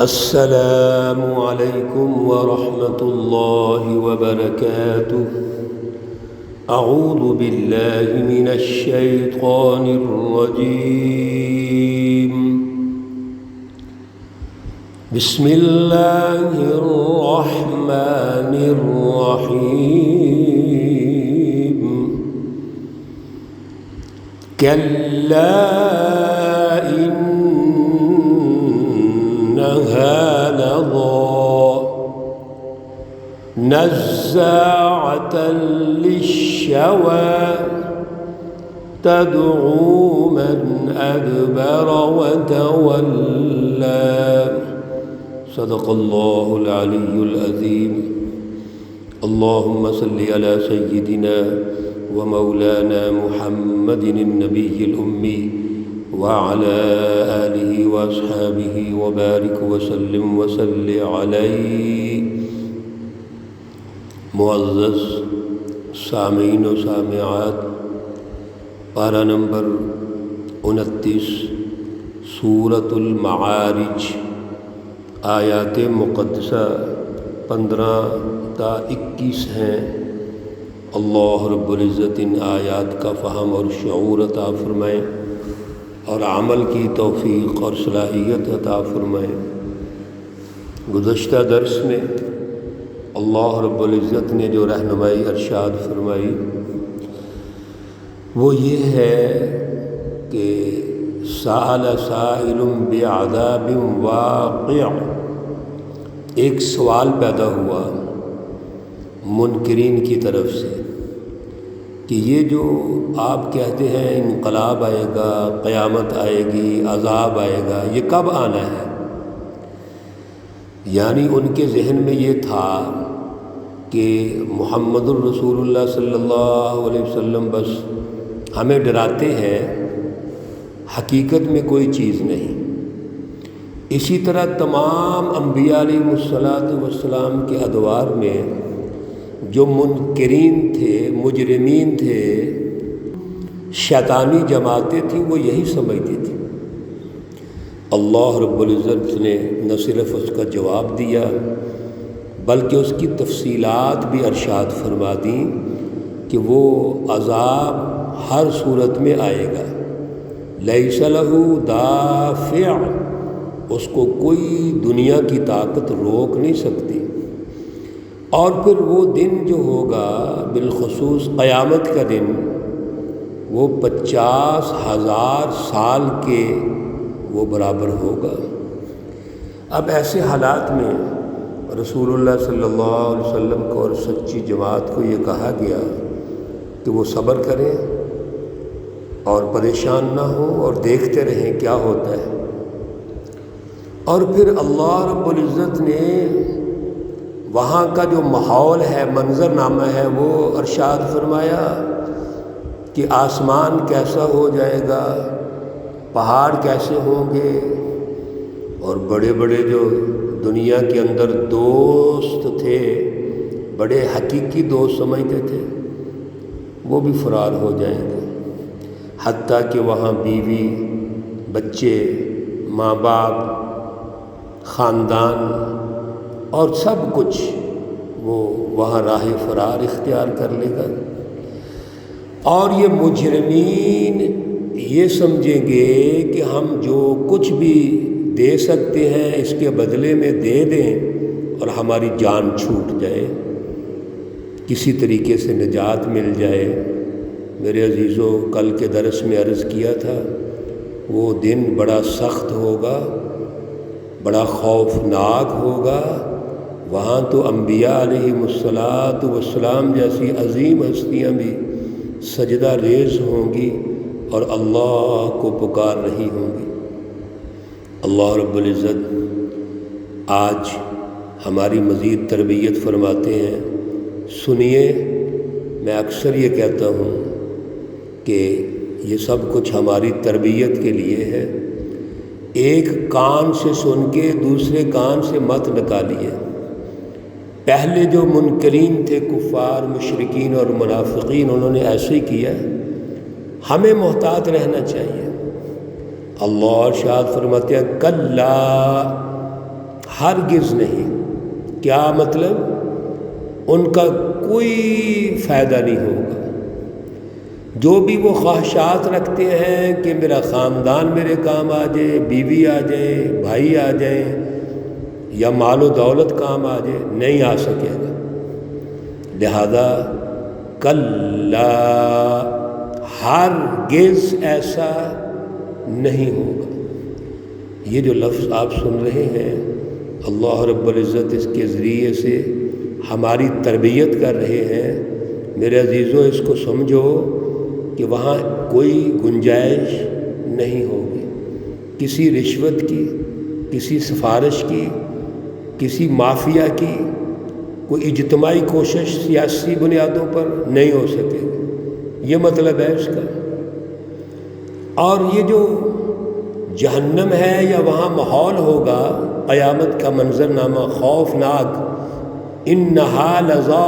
السلام علیکم ورحمۃ اللہ وبرکاتہ۔ اعوذ باللہ من الشیطان الرجیم۔ بسم اللہ الرحمن الرحیم۔ کلا إنها لظى نزاعة للشوى تدعو من أدبر وتولى۔ صدق الله العلي العظيم۔ اللهم صل على سيدنا ومولانا محمد النبي الأمي وعلى آلہ واصحابہ وبارک وسلم وصل علیہ۔ معزز سامعین و سامعات، پارہ نمبر 29 سورۃ المعارج، آیات مقدسہ 15 تا 21 ہیں۔ اللہ رب العزت ان آیات کا فہم اور شعور عطا فرمائیں اور عمل کی توفیق اور صلاحیت عطا فرمائیں۔ گزشتہ درس میں اللہ رب العزت نے جو رہنمائی ارشاد فرمائی وہ یہ ہے کہ سأل سائل بعذاب واقع، ایک سوال پیدا ہوا منکرین کی طرف سے کہ یہ جو آپ کہتے ہیں انقلاب آئے گا، قیامت آئے گی، عذاب آئے گا، یہ کب آنا ہے؟ یعنی ان کے ذہن میں یہ تھا کہ محمد الرسول اللہ صلی اللہ علیہ وسلم بس ہمیں ڈراتے ہیں، حقیقت میں کوئی چیز نہیں۔ اسی طرح تمام انبیاء علیہ السلام کے ادوار میں جو منکرین تھے، مجرمین تھے، شیطانی جماعتیں تھیں، وہ یہی سمجھتی تھیں۔ اللہ رب العزت نے نہ صرف اس کا جواب دیا بلکہ اس کی تفصیلات بھی ارشاد فرما دیں کہ وہ عذاب ہر صورت میں آئے گا۔ لیس لہ دافع، اس کو کوئی دنیا کی طاقت روک نہیں سکتی۔ اور پھر وہ دن جو ہوگا، بالخصوص قیامت کا دن، وہ 50,000 سال کے وہ برابر ہوگا۔ اب ایسے حالات میں رسول اللہ صلی اللہ علیہ وسلم کو اور سچی جماعت کو یہ کہا گیا کہ وہ صبر کریں اور پریشان نہ ہوں اور دیکھتے رہیں کیا ہوتا ہے۔ اور پھر اللہ رب العزت نے وہاں کا جو ماحول ہے، منظرنامہ ہے، وہ ارشاد فرمایا کہ آسمان کیسا ہو جائے گا، پہاڑ کیسے ہوں گے، اور بڑے بڑے جو دنیا کے اندر دوست تھے، بڑے حقیقی دوست سمجھتے تھے، وہ بھی فرار ہو جائیں گے۔ حتیٰ کہ وہاں بیوی، بچے، ماں باپ، خاندان اور سب کچھ وہ وہاں راہ فرار اختیار کر لے گا۔ اور یہ مجرمین یہ سمجھیں گے کہ ہم جو کچھ بھی دے سکتے ہیں اس کے بدلے میں دے دیں اور ہماری جان چھوٹ جائے، کسی طریقے سے نجات مل جائے۔ میرے عزیزوں، کل کے درس میں عرض کیا تھا وہ دن بڑا سخت ہوگا، بڑا خوفناک ہوگا۔ وہاں تو انبیاء علیہ السلام جیسی عظیم ہستیاں بھی سجدہ ریز ہوں گی اور اللہ کو پکار رہی ہوں گی۔ اللہ رب العزت آج ہماری مزید تربیت فرماتے ہیں۔ سنیے، میں اکثر یہ کہتا ہوں کہ یہ سب کچھ ہماری تربیت کے لیے ہے۔ ایک کان سے سن کے دوسرے کان سے مت نکالیے۔ پہلے جو منکرین تھے، کفار، مشرکین اور منافقین، انہوں نے ایسے ہی کیا۔ ہمیں محتاط رہنا چاہیے۔ اللہ ارشاد فرماتے ہیں کلا، ہرگز نہیں۔ کیا مطلب؟ ان کا کوئی فائدہ نہیں ہوگا۔ جو بھی وہ خواہشات رکھتے ہیں کہ میرا خاندان میرے کام آ جائے، بیوی آ جائے، بھائی آ جائے، یا مال و دولت کام آ جائے، نہیں آ سکے گا۔ لہذا کلا، ہرگز ایسا نہیں ہوگا۔ یہ جو لفظ آپ سن رہے ہیں، اللہ رب العزت اس کے ذریعے سے ہماری تربیت کر رہے ہیں۔ میرے عزیزو، اس کو سمجھو کہ وہاں کوئی گنجائش نہیں ہوگی کسی رشوت کی، کسی سفارش کی، کسی مافیا کی۔ کوئی اجتماعی کوشش سیاسی بنیادوں پر نہیں ہو سکے گی، یہ مطلب ہے اس کا۔ اور یہ جو جہنم ہے یا وہاں ماحول ہوگا، قیامت کا منظرنامہ خوفناک، انہا لظا،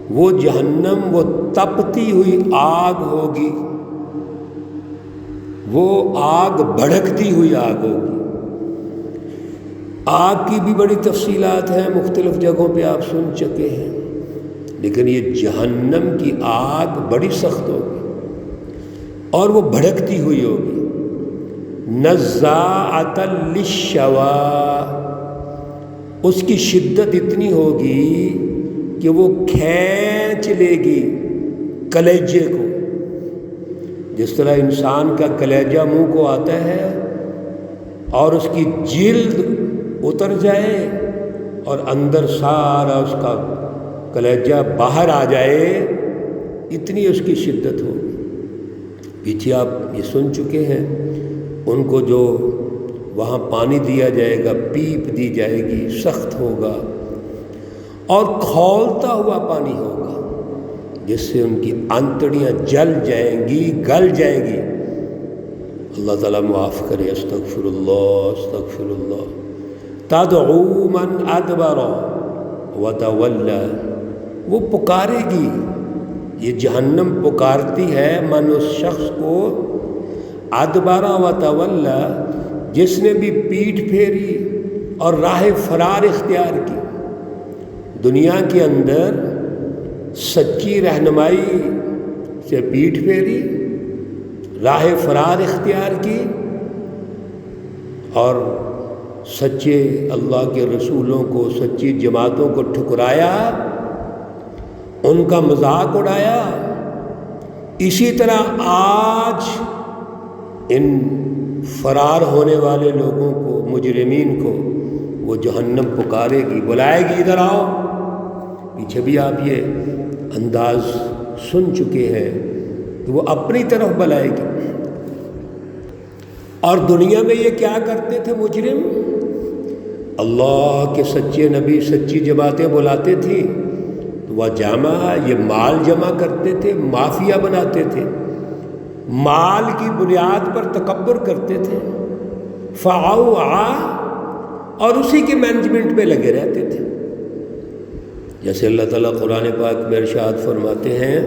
وہ جہنم وہ تپتی ہوئی آگ ہوگی، وہ آگ بھڑکتی ہوئی آگ ہوگی۔ آگ کی بھی بڑی تفصیلات ہیں، مختلف جگہوں پہ آپ سن چکے ہیں، لیکن یہ جہنم کی آگ بڑی سخت ہوگی اور وہ بھڑکتی ہوئی ہوگی۔ نزاعۃ للشوا، اس کی شدت اتنی ہوگی کہ وہ کھینچ لے گی کلیجے کو، جس طرح انسان کا کلیجہ منہ کو آتا ہے اور اس کی جلد اتر جائے اور اندر سارا اس کا کلیجہ باہر آ جائے، اتنی اس کی شدت ہوگی۔ پیچھے آپ یہ سن چکے ہیں، ان کو جو وہاں پانی دیا جائے گا، پیپ دی جائے گی، سخت ہوگا اور کھولتا ہوا پانی ہوگا، جس سے ان کی آنتڑیاں جل جائیں گی، گل جائیں گی۔ اللہ تعالیٰ معاف کرے۔ استغفر اللہ، استغفر اللہ۔ تدعو من ادبر وتولی، وہ پکارے گی، یہ جہنم پکارتی ہے من اس شخص کو، ادبر وتولی، جس نے بھی پیٹھ پھیری اور راہ فرار اختیار کی۔ دنیا کے اندر سچی رہنمائی سے پیٹھ پھیری، راہ فرار اختیار کی اور سچے اللہ کے رسولوں کو، سچی جماعتوں کو ٹھکرایا، ان کا مذاق اڑایا۔ اسی طرح آج ان فرار ہونے والے لوگوں کو، مجرمین کو، وہ جہنم پکارے گی، بلائے گی، ادھر آؤ۔ پیچھے بھی آپ یہ انداز سن چکے ہیں کہ وہ اپنی طرف بلائے گی۔ اور دنیا میں یہ کیا کرتے تھے مجرم؟ اللہ کے سچے نبی، سچی جماعتیں بلاتے تھے تو وہ جامع، یہ مال جمع کرتے تھے، مافیا بناتے تھے، مال کی بنیاد پر تکبر کرتے تھے، فعوعا، اور اسی کے مینجمنٹ میں لگے رہتے تھے۔ جیسے اللہ تعالیٰ قرآن پاک میں ارشاد فرماتے ہیں،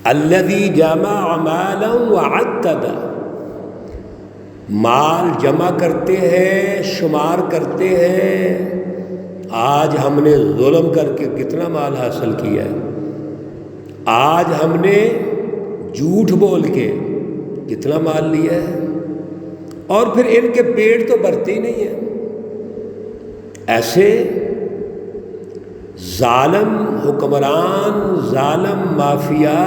الذی جمع مالا وعددا، مال جمع کرتے ہیں، شمار کرتے ہیں۔ آج ہم نے ظلم کر کے کتنا مال حاصل کیا ہے، آج ہم نے جھوٹ بول کے کتنا مال لیا ہے، اور پھر ان کے پیٹ تو بھرتے ہی نہیں ہیں۔ ایسے ظالم حکمران، ظالم مافیا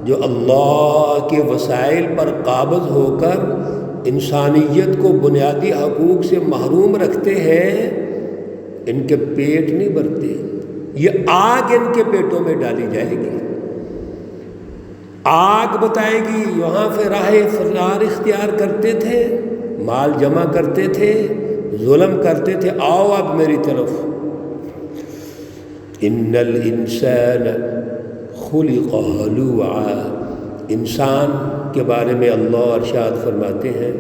جو اللہ کے وسائل پر قابض ہو کر انسانیت کو بنیادی حقوق سے محروم رکھتے ہیں، ان کے پیٹ نہیں بھرتے۔ یہ آگ ان کے پیٹوں میں ڈالی جائے گی، آگ بتائے گی۔ وہاں پہ راہ فرار اختیار کرتے تھے، مال جمع کرتے تھے، ظلم کرتے تھے، آؤ اب میری طرف۔ ان الانسان خلق ہلوعا، انسان کے بارے میں اللہ ارشاد فرماتے ہیں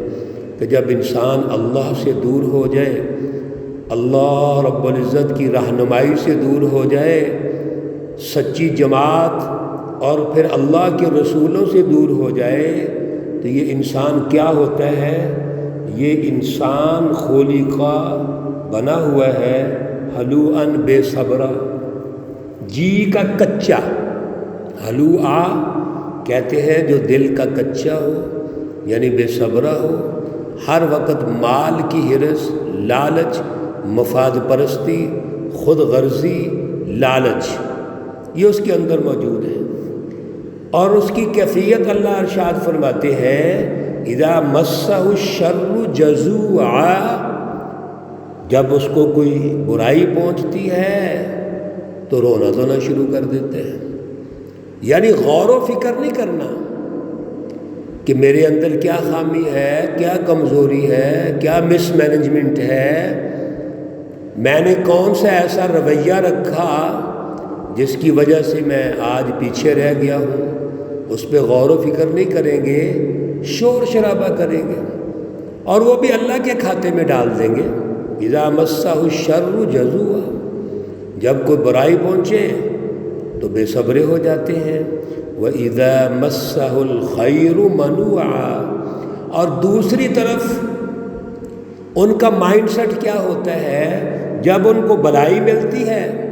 کہ جب انسان اللہ سے دور ہو جائے، اللہ رب العزت کی رہنمائی سے دور ہو جائے، سچی جماعت اور پھر اللہ کے رسولوں سے دور ہو جائے، تو یہ انسان کیا ہوتا ہے؟ یہ انسان خلق بنا ہوا ہے حلوعاً بے صبرا، جی کا کچا۔ حلوعا کہتے ہیں جو دل کا کچا ہو، یعنی بے صبرا ہو، ہر وقت مال کی حرص، لالچ، مفاد پرستی، خود غرضی، لالچ، یہ اس کے اندر موجود ہے۔ اور اس کی کیفیت اللہ ارشاد فرماتے ہیں اذا مسہ الشر جزوعا، جب اس کو کوئی برائی پہنچتی ہے تو رونا دھونا شروع کر دیتے ہیں۔ یعنی غور و فکر نہیں کرنا کہ میرے اندر کیا خامی ہے، کیا کمزوری ہے، کیا مس مینجمنٹ ہے، میں نے کون سا ایسا رویہ رکھا جس کی وجہ سے میں آج پیچھے رہ گیا ہوں۔ اس پہ غور و فکر نہیں کریں گے، شور شرابہ کریں گے، اور وہ بھی اللہ کے کھاتے میں ڈال دیں گے۔ اذا مسہ الشر جزوعا، جب کوئی برائی پہنچے تو بے صبرے ہو جاتے ہیں۔ وَإِذَا مَسَّهُ الْخَيْرُ مَنُوعًا، اور دوسری طرف ان کا مائنڈ سیٹ کیا ہوتا ہے، جب ان کو بلائی ملتی ہے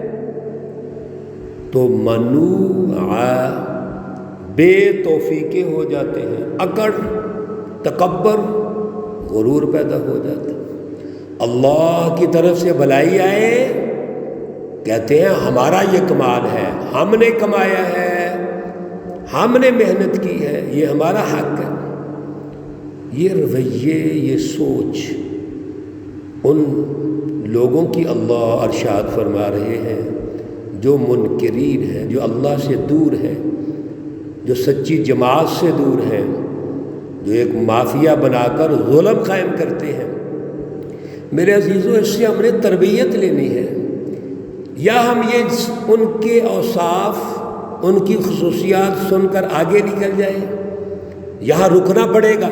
تو منوعا، بے توفیقے ہو جاتے ہیں، اکڑ، تکبر، غرور پیدا ہو جاتا ہے۔ اللہ کی طرف سے بلائی آئے، کہتے ہیں ہمارا یہ کمال ہے، ہم نے کمایا ہے، ہم نے محنت کی ہے، یہ ہمارا حق ہے۔ یہ رویے، یہ سوچ ان لوگوں کی اللہ ارشاد فرما رہے ہیں جو منکرین ہیں، جو اللہ سے دور ہیں، جو سچی جماعت سے دور ہیں، جو ایک مافیا بنا کر ظلم قائم کرتے ہیں۔ میرے عزیزوں، اس سے ہم نے تربیت لینی ہے، یا ہم یہ ان کے اوصاف، ان کی خصوصیات سن کر آگے نکل جائیں؟ یہاں رکنا پڑے گا،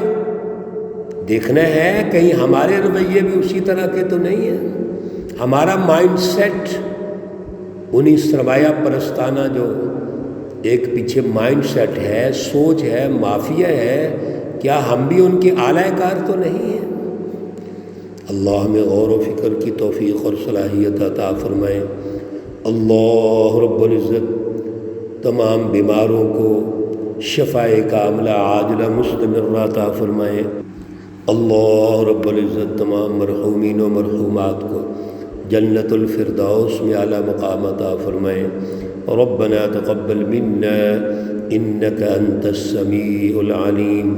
دیکھنا ہے کہیں ہمارے رویے بھی اسی طرح کے تو نہیں ہیں، ہمارا مائنڈ سیٹ انہی سرمایہ پرستانہ جو ایک پیچھے مائنڈ سیٹ ہے، سوچ ہے، مافیا ہے، کیا ہم بھی ان کے اعلی کار تو نہیں ہیں؟ اللہ ہمیں غور و فکر کی توفیق اور صلاحیت عطا فرمائے۔ اللہ رب العزت تمام بیماروں کو شفائے کاملہ عاجلہ مستمرہ عطا فرمائے۔ اللہ رب العزت تمام مرحومین و مرحومات کو جنت الفردوس میں اعلیٰ مقام عطا فرمائے۔ ربنا تقبل منا انك انت السميع العليم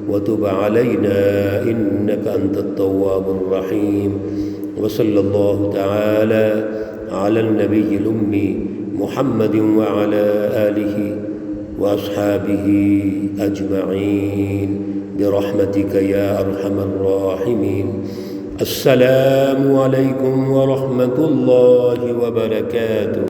وتب علينا انك انت التواب الرحيم، وصلى الله تعالى على النبي الأمي محمد وعلى آله وأصحابه أجمعين برحمتك يا أرحم الراحمين۔ السلام عليكم ورحمة الله وبركاته۔